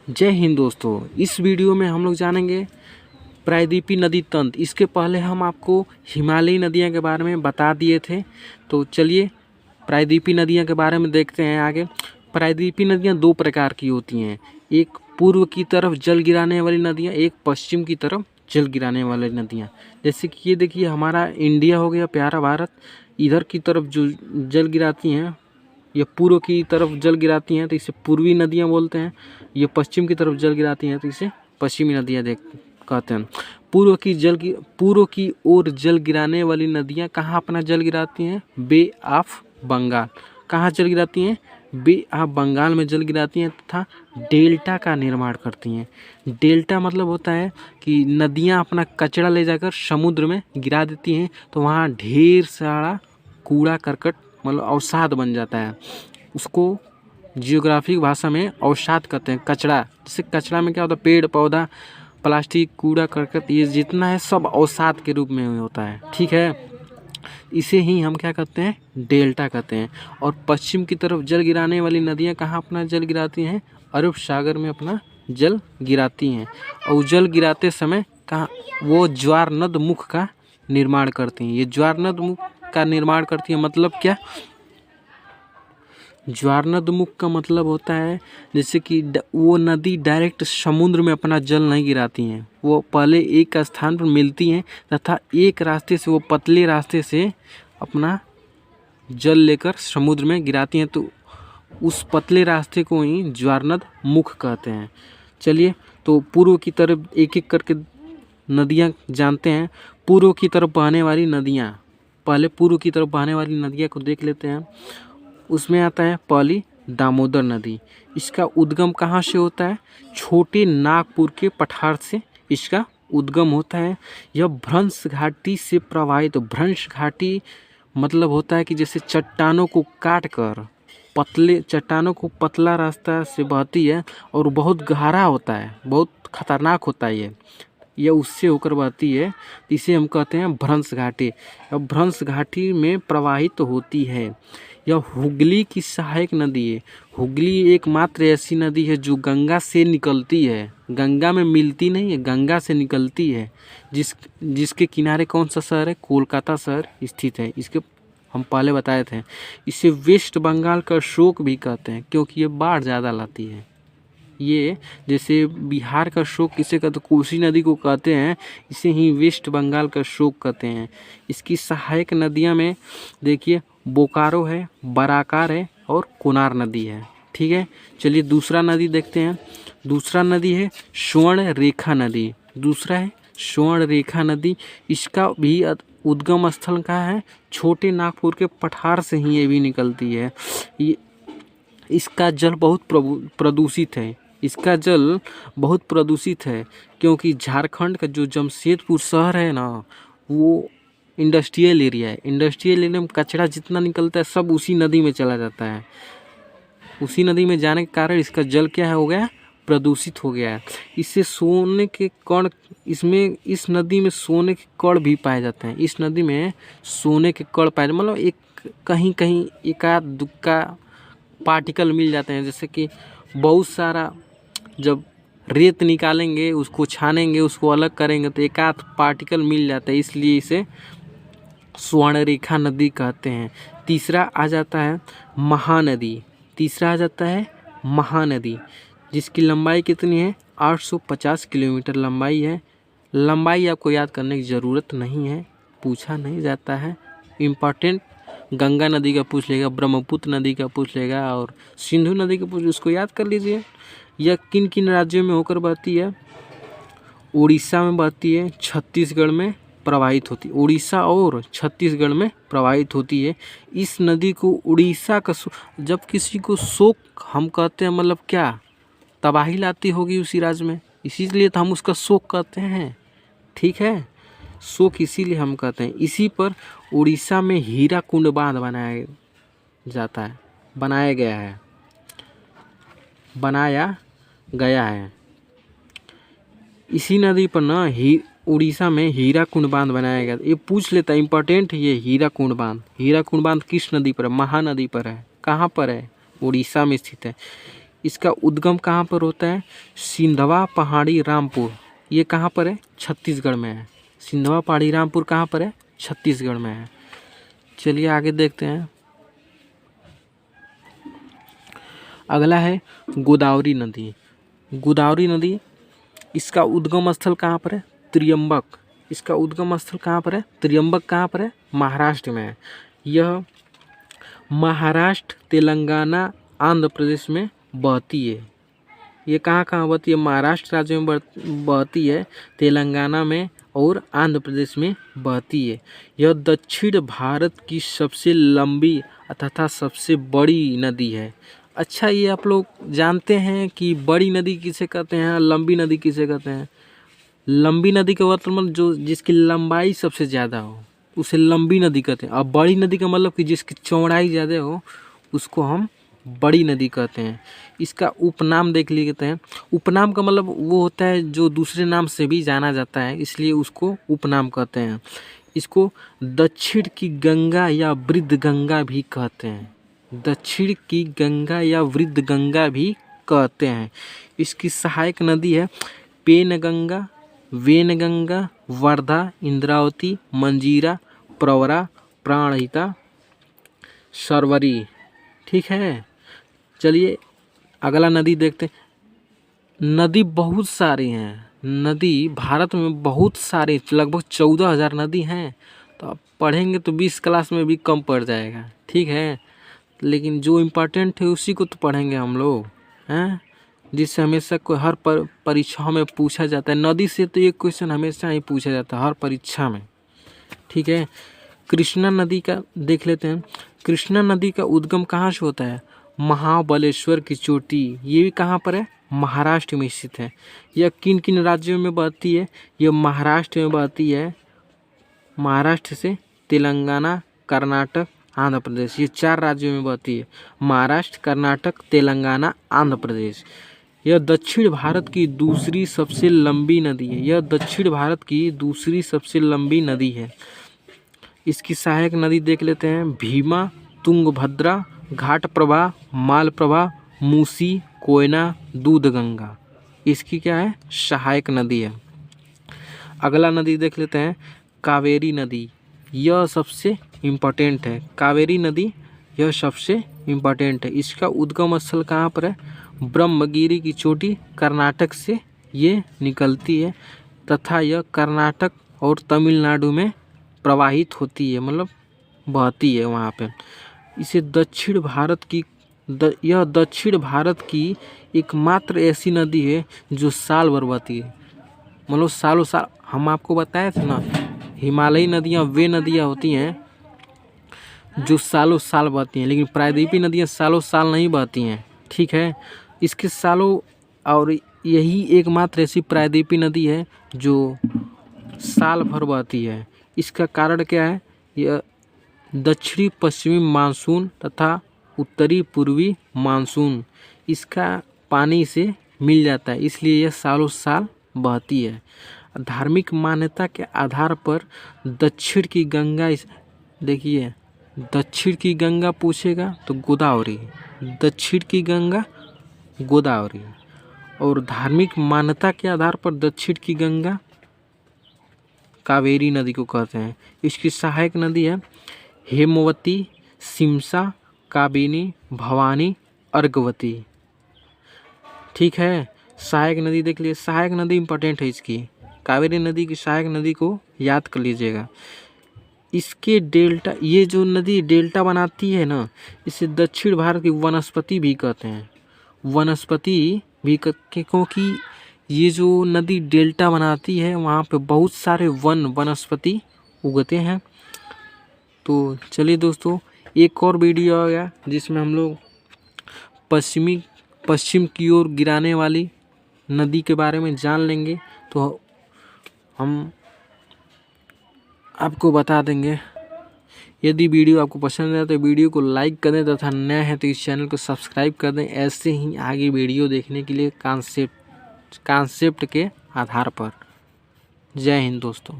जय हिंद दोस्तों। इस वीडियो में हम लोग जानेंगे प्रायद्वीपीय नदी तंत्र। इसके पहले हम आपको हिमालयी नदियाँ के बारे में बता दिए थे, तो चलिए प्रायद्वीपीय नदियाँ के बारे में देखते हैं आगे। प्रायद्वीपीय नदियाँ दो प्रकार की होती हैं, एक पूर्व की तरफ जल गिराने वाली नदियाँ, एक पश्चिम की तरफ जल गिराने वाली नदियाँ। जैसे कि ये देखिए हमारा इंडिया हो गया प्यारा भारत, इधर की तरफ जो जल गिराती हैं ये पूर्व की तरफ जल गिराती हैं तो इसे पूर्वी नदियाँ बोलते हैं। ये पश्चिम की तरफ जल गिराती हैं तो इसे पश्चिमी नदियाँ कहते हैं। पूर्व की ओर जल गिराने वाली नदियाँ कहाँ अपना जल गिराती हैं? बे ऑफ बंगाल। कहाँ जल गिराती हैं? बे ऑफ बंगाल में जल गिराती हैं तथा डेल्टा का निर्माण करती हैं। डेल्टा मतलब होता है कि नदियाँ अपना कचरा ले जाकर समुद्र में गिरा देती हैं तो वहाँ ढेर सारा कूड़ा करकट मतलब अवसाद बन जाता है। उसको जियोग्राफिक भाषा में अवसाद कहते हैं, कचरा। जैसे कचरा में क्या होता है? पेड़ पौधा, प्लास्टिक, कूड़ा करकट, ये जितना है सब अवसाद के रूप में होता है, ठीक है। इसे ही हम क्या कहते हैं? डेल्टा कहते हैं। और पश्चिम की तरफ जल गिराने वाली नदियाँ कहाँ अपना जल गिराती हैं? अरब सागर में अपना जल गिराती हैं। और जल गिराते समय कहाँ वो ज्वारनद मुख का निर्माण करती हैं। ये ज्वारनद मुख का निर्माण करती है मतलब क्या? ज्वारनद मुख का मतलब होता है जैसे कि वो नदी डायरेक्ट समुद्र में अपना जल नहीं गिराती हैं, वो पहले एक स्थान पर मिलती हैं तथा एक रास्ते से, वो पतले रास्ते से अपना जल लेकर समुद्र में गिराती हैं, तो उस पतले रास्ते को ही ज्वारनद मुख कहते हैं। चलिए तो पूर्व की तरफ एक एक करके नदियाँ जानते हैं। पूर्व की तरफ बहने वाली नदियाँ, पहले पूर्व की तरफ बहने वाली नदियाँ को देख लेते हैं। उसमें आता है पहली दामोदर नदी। इसका उद्गम कहाँ से होता है? छोटे नागपुर के पठार से इसका उद्गम होता है। यह भ्रंश घाटी से प्रवाहित, भ्रंश घाटी मतलब होता है कि जैसे चट्टानों को काट कर पतले चट्टानों को पतला रास्ता से बहती है और बहुत गहरा होता है, बहुत खतरनाक होता है यह उससे होकर बहती है, इसे हम कहते हैं भ्रंश घाटी। अब भ्रंश घाटी में प्रवाहित होती है। यह हुगली की सहायक नदी है। हुगली एकमात्र ऐसी नदी है जो गंगा से निकलती है, गंगा में मिलती नहीं है, गंगा से निकलती है। जिसके किनारे कौन सा शहर है? कोलकाता शहर स्थित है। इसके हम पहले बताए थे। इसे वेस्ट बंगाल का शोक भी कहते हैं क्योंकि ये बाढ़ ज़्यादा लाती है। ये जैसे बिहार का शोक किसे कहते? कोसी नदी को कहते हैं, इसे ही वेस्ट बंगाल का शोक कहते हैं। इसकी सहायक नदियां में देखिए बोकारो है, बराकार है और कोनार नदी है, ठीक है। चलिए दूसरा नदी देखते हैं। दूसरा नदी है स्वर्ण रेखा नदी। दूसरा है स्वर्ण रेखा नदी। इसका भी उद्गम स्थल कहाँ है? छोटे नागपुर के पठार से ही ये भी निकलती है। ये इसका जल बहुत प्रदूषित है। इसका जल बहुत प्रदूषित है क्योंकि झारखंड का जो जमशेदपुर शहर है ना, वो इंडस्ट्रियल एरिया है। इंडस्ट्रियल एरिया में कचरा जितना निकलता है सब उसी नदी में चला जाता है। उसी नदी में जाने के कारण इसका जल क्या है हो गया? प्रदूषित हो गया है। इससे सोने के कण, इसमें इस नदी में सोने के कण भी पाए जाते हैं। इस नदी में सोने के कण पाए जाते, मतलब एक कहीं कहीं एकाध दुक्का पार्टिकल मिल जाते हैं। जैसे कि बहुत सारा जब रेत निकालेंगे, उसको छानेंगे, उसको अलग करेंगे तो एक आध पार्टिकल मिल जाता है, इसलिए इसे स्वर्णरेखा नदी कहते हैं। तीसरा आ जाता है महानदी। तीसरा आ जाता है महानदी, जिसकी लंबाई कितनी है? 850 किलोमीटर लंबाई है। लंबाई आपको याद करने की ज़रूरत नहीं है, पूछा नहीं जाता है। इम्पॉर्टेंट गंगा नदी का पूछ लेगा, ब्रह्मपुत्र नदी का पूछ लेगा और सिंधु नदी का पूछ, उसको याद कर लीजिए। यह किन किन राज्यों में होकर बहती है? उड़ीसा में बहती है, छत्तीसगढ़ में प्रवाहित होती है। उड़ीसा और छत्तीसगढ़ में प्रवाहित होती है। इस नदी को उड़ीसा का, जब किसी को शोक हम कहते हैं मतलब क्या? तबाही लाती होगी उसी राज्य में, इसीलिए तो हम उसका शोक कहते हैं, ठीक है। शोक इसीलिए हम कहते हैं। इसी पर उड़ीसा में हीराकुंड बांध बनाया गया है। इसी नदी पर ना उड़ीसा में हीराकुंड बांध बनाया गया। ये पूछ लेता है, इंपॉर्टेंट है ये हीराकुंड बांध। हीराकुंड बांध किस नदी पर है? महानदी पर है। कहाँ पर है? उड़ीसा में स्थित है। इसका उद्गम कहाँ पर होता है? सिंधवा पहाड़ी रामपुर। ये कहाँ पर है? छत्तीसगढ़ में है। सिंधवा पहाड़ी रामपुर कहाँ पर है? छत्तीसगढ़ में है। चलिए आगे देखते हैं। अगला है गोदावरी नदी। गोदावरी नदी, इसका उद्गम स्थल कहाँ पर है? त्रियंबक। इसका उद्गम स्थल कहाँ पर है? त्रियंबक कहाँ पर है? महाराष्ट्र में है। यह महाराष्ट्र, तेलंगाना, आंध्र प्रदेश में बहती है। ये कहाँ कहाँ बहती है? महाराष्ट्र राज्य में बहती है, तेलंगाना में और आंध्र प्रदेश में बहती है। यह दक्षिण भारत की सबसे लंबी तथा सबसे बड़ी नदी है। अच्छा, ये आप लोग जानते हैं कि बड़ी नदी किसे कहते हैं, लंबी नदी किसे कहते हैं? लंबी नदी का मतलब जो जिसकी लंबाई सबसे ज़्यादा हो उसे लंबी नदी कहते हैं। और बड़ी नदी का मतलब कि जिसकी चौड़ाई ज़्यादा हो उसको हम बड़ी नदी कहते हैं। इसका उपनाम देख लेते हैं। उपनाम का मतलब वो होता है जो दूसरे नाम से भी जाना जाता है, इसलिए उसको उपनाम कहते हैं। इसको दक्षिण की गंगा या वृद्ध गंगा भी कहते हैं। दक्षिण की गंगा या वृद्ध गंगा भी कहते हैं। इसकी सहायक नदी है पेनगंगा, वेनगंगा, वर्धा, इंद्रावती, मंजीरा, प्रवरा, प्राणहिता, सरवरी। ठीक है, चलिए अगला नदी देखते हैं। नदी बहुत सारी हैं। नदी भारत में बहुत सारे, लगभग 14,000 नदी हैं। तो आप पढ़ेंगे तो 20 क्लास में भी कम पड़ जाएगा। ठीक है, लेकिन जो इम्पोर्टेंट है उसी को तो पढ़ेंगे हम लोग, हैं, जिससे हमेशा कोई हर परीक्षा में पूछा जाता है। नदी से तो एक क्वेश्चन हमेशा ही पूछा जाता है हर परीक्षा में। ठीक है, कृष्णा नदी का देख लेते हैं। कृष्णा नदी का उद्गम कहाँ से होता है? महाबलेश्वर की चोटी। ये भी कहाँ पर है? महाराष्ट्र में स्थित है। यह किन किन राज्यों में बहती है? यह महाराष्ट्र में बहती है। महाराष्ट्र से तेलंगाना, कर्नाटक, आंध्र प्रदेश, ये 4 राज्यों में बहती है। महाराष्ट्र, कर्नाटक, तेलंगाना, आंध्र प्रदेश। यह दक्षिण भारत की दूसरी सबसे लंबी नदी है। यह दक्षिण भारत की दूसरी सबसे लंबी नदी है। इसकी सहायक नदी देख लेते हैं। भीमा, तुंगभद्रा, घाटप्रभा, मालप्रभा, मूसी, कोयना, दूधगंगा। इसकी क्या है? सहायक नदी है। अगला नदी देख लेते हैं कावेरी नदी। यह सबसे इम्पोर्टेंट है। कावेरी नदी यह सबसे इम्पोर्टेंट है। इसका उद्गम स्थल कहाँ पर है? ब्रह्मगिरी की चोटी, कर्नाटक से ये निकलती है तथा यह कर्नाटक और तमिलनाडु में प्रवाहित होती है, मतलब बहती है वहाँ पे। इसे दक्षिण भारत की यह दक्षिण भारत की एकमात्र ऐसी नदी है जो साल भर बहती है, मतलब सालों साल। हम आपको बताए थे ना, हिमालयी नदियाँ वे नदियाँ होती हैं जो सालों साल बहती हैं, लेकिन प्रायद्वीपीय नदियाँ सालों साल नहीं बहती हैं। ठीक है, इसके सालों, और यही एकमात्र ऐसी प्रायद्वीपीय नदी है जो साल भर बहती है। इसका कारण क्या है? यह दक्षिणी पश्चिमी मानसून तथा उत्तरी पूर्वी मानसून इसका पानी से मिल जाता है, इसलिए यह सालों साल बहती है। धार्मिक मान्यता के आधार पर दक्षिण की गंगा, देखिए दक्षिण की गंगा पूछेगा तो गोदावरी, दक्षिण की गंगा गोदावरी। और धार्मिक मान्यता के आधार पर दक्षिण की गंगा कावेरी नदी को कहते हैं। इसकी सहायक नदी है हेमवती, सिमसा, काबिनी, भवानी, अर्घवती। ठीक है, सहायक नदी देख लीजिए। सहायक नदी इंपॉर्टेंट है इसकी। कावेरी नदी की सहायक नदी को याद कर लीजिएगा। इसके डेल्टा, ये जो नदी डेल्टा बनाती है ना, इसे दक्षिण भारत की वनस्पति भी कहते हैं। वनस्पति भी क्योंकि ये जो नदी डेल्टा बनाती है वहाँ पे बहुत सारे वनस्पति उगते हैं। तो चलिए दोस्तों, एक और वीडियो आ गया जिसमें हम लोग पश्चिम की ओर गिराने वाली नदी के बारे में जान लेंगे। तो हम आपको बता देंगे। यदि वीडियो आपको पसंद है तो वीडियो को लाइक कर दें तथा नए हैं तो इस चैनल को सब्सक्राइब कर दें, ऐसे ही आगे वीडियो देखने के लिए कॉन्सेप्ट के आधार पर। जय हिंद दोस्तों।